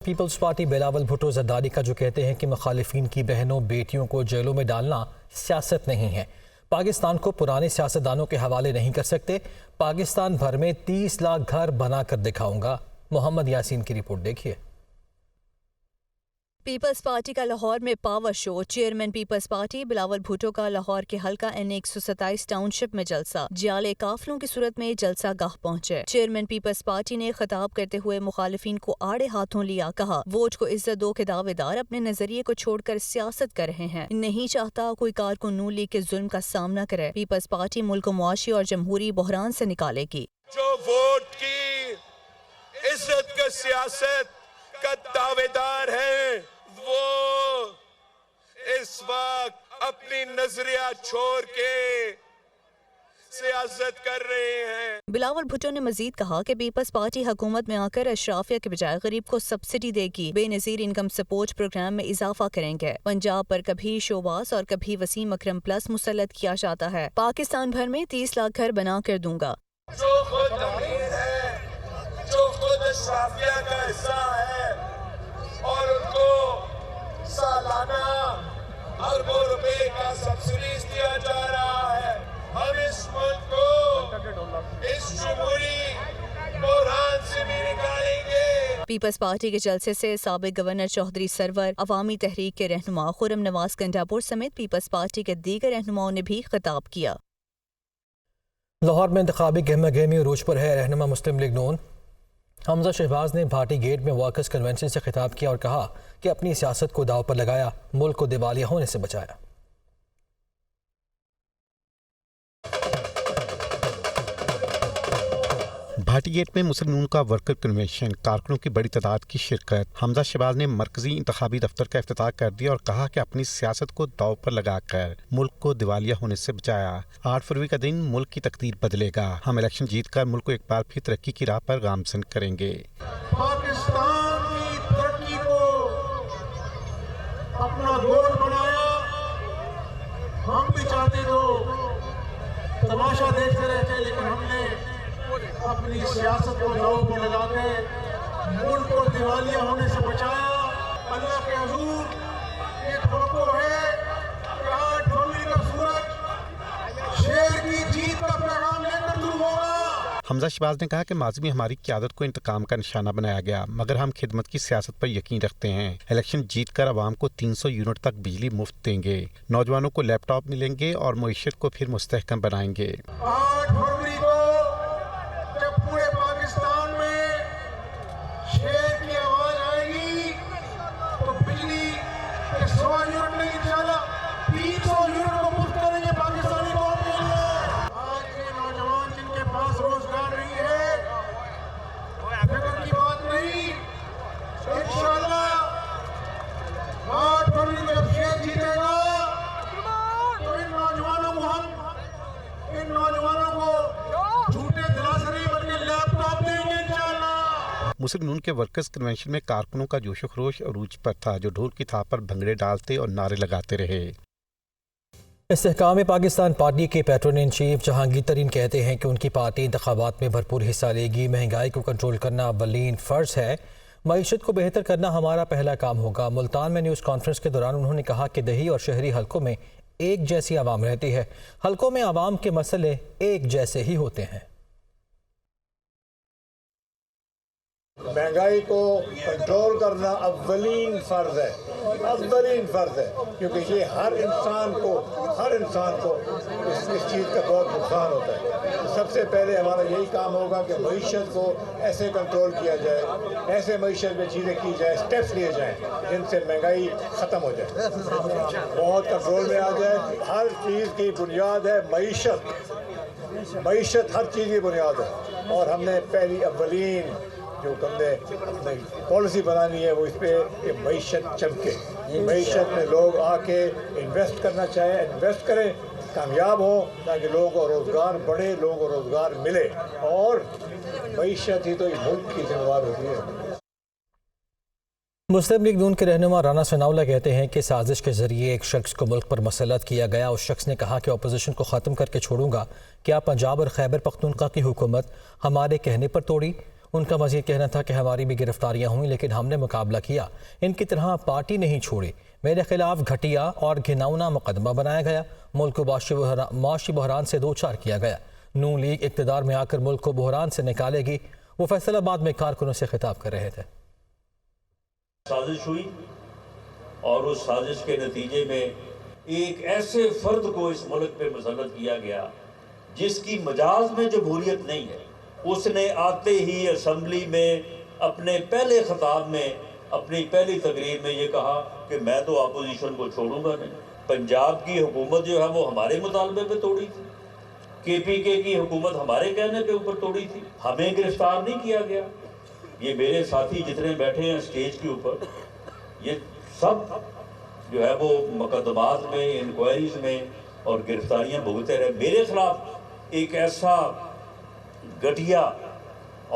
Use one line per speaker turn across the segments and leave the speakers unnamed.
Peoples Party Bilawal Bhutto Zardari کا جو کہتے ہیں کہ مخالفین کی بہنوں بیٹیوں کو جیلوں میں ڈالنا سیاست نہیں ہے، پاکستان کو پرانے سیاستدانوں کے حوالے نہیں کر سکتے، پاکستان بھر میں 30 لاکھ گھر بنا کر دکھاؤں گا۔ محمد یاسین کی رپورٹ دیکھیے۔
پیپلز پارٹی کا لاہور میں power show, chairman Peoples Party Bilawal Bhutto کا لاہور کے حلقہ این 127 ٹاؤن شپ میں جلسہ، جیالے قافلوں کی صورت میں جلسہ گاہ پہنچے۔ چیئرمین پیپلز پارٹی نے خطاب کرتے ہوئے مخالفین کو آڑے ہاتھوں لیا، کہا ووٹ کو عزت دو کے دعوے دار اپنے نظریے کو چھوڑ کر سیاست کر رہے ہیں، نہیں چاہتا کوئی کارکن نون لیگ کے ظلم کا سامنا کرے۔ پیپلز پارٹی ملک کو معاشی اور جمہوری بحران سے نکالے گی۔
جو ووٹ کی عزت کا سیاست کا دعوے دار ہے وہ اس وقت اپنی نظریہ چھوڑ کے سیاست کر رہے ہیں۔
بلاول بھٹو نے مزید کہا کہ پیپلز پارٹی حکومت میں آ کر اشرافیہ کے بجائے غریب کو سبسڈی دے گی، بے نظیر انکم سپورٹ پروگرام میں اضافہ کریں گے۔ پنجاب پر کبھی شوباز اور کبھی وسیم اکرم پلس مسلط کیا جاتا ہے، پاکستان بھر میں 30 لاکھ گھر بنا کر دوں گا۔
جو خود امیر ہے، جو خود اشرافیہ کا حصہ ہے اور ان کو سالانہ اربوں روپے کا سبسڈیز دیا جا رہا ہے، ہم اس ملک کو اس جمہوری بحران سے بھی نکالیں گے۔
پیپلز پارٹی کے جلسے سے سابق گورنر چودھری سرور، عوامی تحریک کے رہنما خرم نواز گنڈاپور سمیت پیپلز پارٹی کے دیگر رہنماؤں نے بھی خطاب کیا۔
لاہور میں انتخابی گہمہ گہمی عروج پر ہے۔ رہنما مسلم لیگ نون حمزہ شہباز نے بھاٹی گیٹ میں ورکرز کنونشن سے خطاب کیا اور کہا کہ اپنی سیاست کو داؤ پر لگایا، ملک کو دیوالیہ ہونے سے بچایا۔
بھاٹی گیٹ میں مسلم نون کا ورکر کنونشن، کارکنوں کی بڑی تعداد کی شرکت۔ حمزہ شہباز نے مرکزی انتخابی دفتر کا افتتاح کر دیا اور کہا کہ اپنی سیاست کو داؤ پر لگا کر ملک کو دیوالیہ ہونے سے بچایا۔ 8 فروری کا دن ملک کی تقدیر بدلے گا، ہم الیکشن جیت کر ملک کو ایک بار پھر ترقی کی راہ پر گامزن کریں گے۔
پاکستان کی ترقی کو اپنا گول بنایا، ہم بھی چاہتے تو تماشا دیکھتے رہتے، لیکن ہم نے اپنی سیاست کو داؤ پر لگا کے ملک کو دیوالیہ ہونے سے بچایا۔ اللہ کے حضور یہ توقع ہے کہ 8 فروری کا سورج شیر کی جیت کا پیغام لے کر طلوع ہوگا۔
حمزہ شہباز نے کہا کہ ماضی میں ہماری قیادت کو انتقام کا نشانہ بنایا گیا، مگر ہم خدمت کی سیاست پر یقین رکھتے ہیں۔ الیکشن جیت کر عوام کو 300 یونٹ تک بجلی مفت دیں گے، نوجوانوں کو لیپ ٹاپ ملیں گے اور معیشت کو پھر مستحکم بنائیں گے۔
8 فروری کو جب پورے پاکستان میں شیر کی آواز آئے گی تو بجلی کے 100 یونٹ نہیں، انشاءاللہ 300 یونٹ کو مفت کریں گے پاکستانی قوم کے لیے۔ آج کے نوجوان جن کے پاس روزگار نہیں ہے، فکر کی بات نہیں، انشاءاللہ 8 فروری کو جب شیر جیتے گا تو ان نوجوانوں کو جھوٹے دلاسے نہیں بلکہ لیپ ٹاپ دیں گے انشاءاللہ۔
مسلم نون کے ورکرز کنونشن میں کارکنوں کا جوش و خروش عروج پر تھا، جو ڈھول کی تھاپ پر بھنگڑے ڈالتے اور نعرے لگاتے رہے۔
استحکام پاکستان پارٹی کے پیٹرن ان چیف جہانگیر ترین کہتے ہیں کہ ان کی پارٹی انتخابات میں بھرپور حصہ لے گی، مہنگائی کو کنٹرول کرنا اولین فرض ہے، معیشت کو بہتر کرنا ہمارا پہلا کام ہوگا۔ ملتان میں نیوز کانفرنس کے دوران انہوں نے کہا کہ دیہی اور شہری حلقوں میں ایک جیسی عوام رہتی ہے، حلقوں میں عوام کے مسئلے ایک جیسے ہی ہوتے ہیں۔
مہنگائی کو کنٹرول کرنا اولین فرض ہے، اولین فرض ہے، کیونکہ یہ ہر انسان کو اس چیز کا بہت نقصان ہوتا ہے۔ سب سے پہلے ہمارا یہی کام ہوگا کہ معیشت کو ایسے کنٹرول کیا جائے، ایسے معیشت میں چیزیں کی جائیں، اسٹیپس لیے جائیں جن سے مہنگائی ختم ہو جائے، بہت کنٹرول میں آ جائے۔ ہر چیز کی بنیاد ہے معیشت ہر چیز کی بنیاد ہے، اور ہم نے پہلی اولین جو ہم نے پالیسی بنانی ہے وہ اس پہ کہ معیشت چمکے، معیشت میں لوگ آ کے انویسٹ کرنا چاہیں، انویسٹ کریں، کامیاب ہوں، تاکہ لوگوں کو روزگار بڑھے، لوگوں کو روزگار ملے، اور معیشت ہی تو اس ملک کی ذمہ دار ہوتی ہے۔
مسلم لیگ نون کے رہنما رانا ثناءاللہ کہتے ہیں کہ سازش کے ذریعے ایک شخص کو ملک پر مسلط کیا گیا۔ اس شخص نے کہا کہ اپوزیشن کو ختم کر کے چھوڑوں گا۔ کیا پنجاب اور خیبر پختونخوا کی حکومت ہمارے کہنے پر توڑی؟ ان کا مزید کہنا تھا کہ ہماری بھی گرفتاریاں ہوئیں لیکن ہم نے مقابلہ کیا، ان کی طرح پارٹی نہیں چھوڑی، میرے خلاف گھٹیا اور گھناؤنا مقدمہ بنایا گیا، ملک کو معاشی بحران سے دوچار کیا گیا۔ نون لیگ اقتدار میں آ کر ملک کو بحران سے نکالے گی۔ وہ فیصل آباد میں کارکنوں سے خطاب کر رہے تھے۔
سازش ہوئی اور اس سازش کے نتیجے میں ایک ایسے فرد کو اس ملک پہ مسلط کیا گیا جس کی مجاز میں جمہوریت نہیں ہے۔ اس نے آتے ہی اسمبلی میں اپنے پہلے خطاب میں اپنی پہلی تقریر میں یہ کہا کہ میں تو اپوزیشن کو چھوڑوں گا نہیں۔ پنجاب کی حکومت جو ہے وہ ہمارے مطالبے پہ توڑی تھی، KPK کی حکومت ہمارے کہنے کے اوپر توڑی تھی، ہمیں گرفتار نہیں کیا گیا۔ یہ میرے ساتھی جتنے بیٹھے ہیں سٹیج کے اوپر، یہ سب جو ہے وہ مقدمات میں، انکوائریز میں اور گرفتاریاں بھگتے رہے۔ میرے خلاف ایک ایسا گھٹیا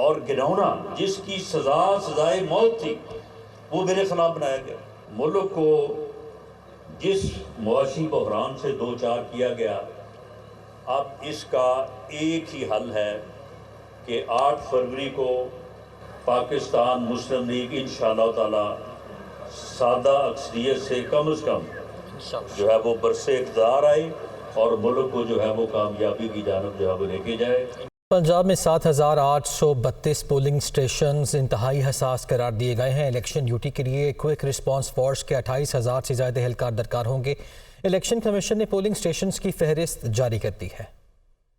اور گھناؤنا جس کی سزائے موت تھی وہ میرے خلاف بنایا گیا۔ ملک کو جس معاشی بحران سے دوچار کیا گیا، اب اس کا ایک ہی حل ہے کہ 8 فروری کو پاکستان مسلم لیگ انشاءاللہ تعالی سادہ اکثریت سے کم از کم جو ہے وہ برسے اقتدار آئے اور ملک کو جو ہے وہ کامیابی کی جانب جو ہے وہ لے کے جائے۔
پنجاب میں 7,832 پولنگ سٹیشنز انتہائی حساس قرار دیے گئے ہیں۔ الیکشن ڈیوٹی کے لیے کوئک رسپانس فورس کے 28,000 سے زائد اہلکار درکار ہوں گے۔ الیکشن کمیشن نے پولنگ سٹیشنز کی فہرست جاری کر دی ہے۔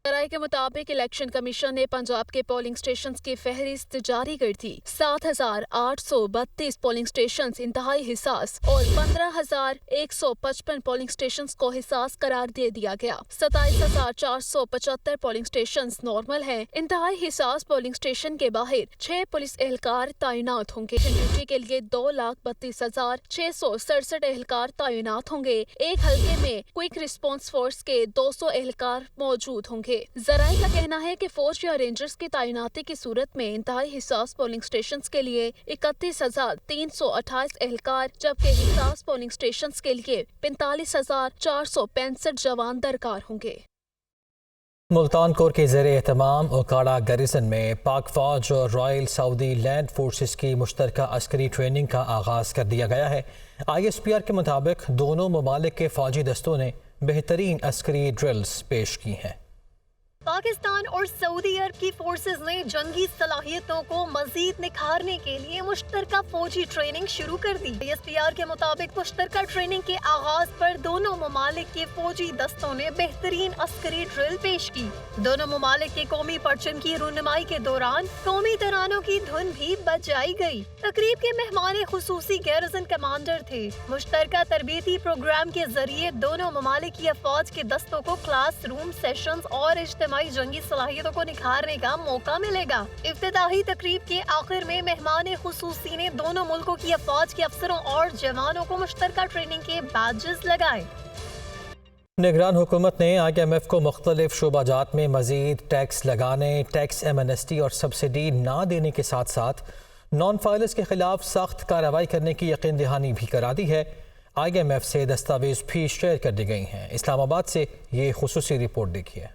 ذرائع کے مطابق الیکشن کمیشن نے پنجاب کے پولنگ سٹیشنز کی فہرست جاری کر دی۔ 7,832 پولنگ سٹیشنز انتہائی حساس اور 15,155 پولنگ سٹیشنز کو حساس قرار دے دیا گیا۔ 27,475 پولنگ سٹیشنز نارمل ہیں۔ انتہائی حساس پولنگ سٹیشن کے باہر 6 پولیس اہلکار تعینات ہوں گے۔ ڈیوٹی کے لیے 2,32,667 اہلکار تعینات ہوں گے۔ ایک حلقے میں کوئک رسپانس فورس کے 200 اہلکار موجود ہوں گے۔ ذرائع کا کہنا ہے کہ فوج یا رینجرز کی تعیناتی کی صورت میں انتہائی حساس پولنگ سٹیشنز کے لیے 31,328 اہلکار جبکہ حساس پولنگ سٹیشنز کے لیے 45,465 جوان درکار ہوں گے۔
ملتان کور کے زیر اہتمام اوکاڑا گیریزن میں پاک فوج اور رائل سعودی لینڈ فورسز کی مشترکہ عسکری ٹریننگ کا آغاز کر دیا گیا ہے۔ ISPR کے مطابق دونوں ممالک کے فوجی دستوں نے بہترین عسکری ڈرلز پیش کی ہیں۔
پاکستان اور سعودی عرب کی فورسز نے جنگی صلاحیتوں کو مزید نکھارنے کے لیے مشترکہ فوجی ٹریننگ شروع کر دی۔ ISPR کے مطابق مشترکہ ٹریننگ کے آغاز پر دونوں ممالک کے فوجی دستوں نے بہترین عسکری ڈرل پیش کی۔ دونوں ممالک کے قومی پرچم کی رونمائی کے دوران قومی ترانوں کی دھن بھی بجائی گئی۔ تقریب کے مہمان خصوصی گیرزن کمانڈر تھے۔ مشترکہ تربیتی پروگرام کے ذریعے دونوں ممالک کی افواج کے دستوں کو کلاس روم سیشنز اور اجتماعی جنگی صلاحیتوں کو نکھارنے کا موقع ملے گا۔ افتتاحی تقریب کے آخر میں مہمان خصوصی نے دونوں ملکوں کی افواج کے افسروں اور جوانوں کو مشترکہ ٹریننگ کے بیجز لگائے۔
نگران حکومت نے IMF کو مختلف شعبہ جات میں مزید ٹیکس لگانے، ٹیکس ایمنسٹی اور سبسڈی نہ دینے کے ساتھ ساتھ نان فائلرز کے خلاف سخت کارروائی کرنے کی یقین دہانی بھی کرا دی ہے۔ IMF سے دستاویز بھی شیئر کر دی گئی ہیں۔ اسلام آباد سے یہ خصوصی رپورٹ دیکھیے۔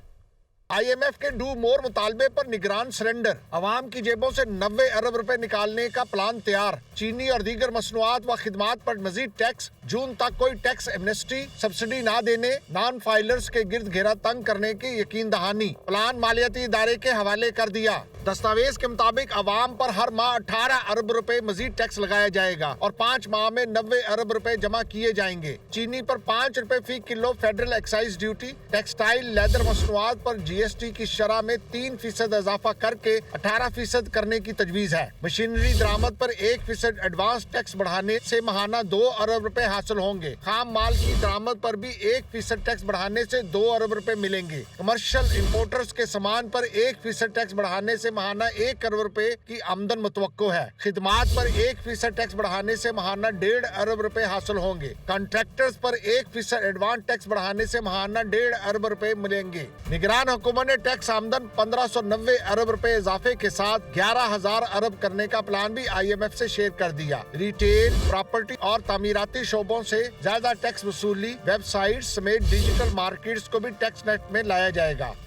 IMF کے ڈو مور مطالبے پر نگران سرنڈر، عوام کی جیبوں سے 90 ارب روپے نکالنے کا پلان تیار، چینی اور دیگر مصنوعات و خدمات پر مزید ٹیکس، جون تک کوئی ٹیکس ایمنسٹی، سبسڈی نہ دینے، نان فائلرز کے گرد گھیرا تنگ کرنے کی یقین دہانی، پلان مالیاتی ادارے کے حوالے کر دیا۔ دستاویز کے مطابق عوام پر ہر ماہ 18 ارب روپے مزید ٹیکس لگایا جائے گا اور 5 ماہ میں 90 ارب روپے جمع کیے جائیں گے۔ چینی پر 5 روپے فی کلو federal excise duty, textile leather مصنوعات پر GST کی شرح میں 3% اضافہ کر کے 18% کرنے کی تجویز ہے۔ مشینری درآمد پر 1% ایڈوانس ٹیکس بڑھانے سے ماہانہ 2 ارب روپے حاصل ہوں گے۔ خام مال کی درآمد پر بھی 1% ٹیکس بڑھانے سے 2 ارب روپے ملیں گے۔ کمرشل امپورٹرز کے سامان پر 1% ٹیکس بڑھانے سے ماہانہ 1 ارب روپے کی آمدن متوقع ہے۔ خدمات پر 1% ٹیکس بڑھانے سے ماہانہ 1.5 ارب روپے حاصل ہوں گے۔ کانٹریکٹرز پر 1% ایڈوانس ٹیکس بڑھانے سے ماہانہ 1.5 ارب روپے ملیں گے۔ نگران حکومت نے ٹیکس آمدن 1590 ارب روپے اضافے کے ساتھ 11,000 ارب کرنے کا پلان بھی IMF سے شیئر کر دیا۔ ریٹیل، پراپرٹی اور تعمیراتی شعبوں سے زیادہ ٹیکس وصولی، ویب سائٹ سمیت ڈیجیٹل مارکیٹس کو بھی ٹیکس نیٹ میں لایا جائے گا۔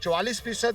44%,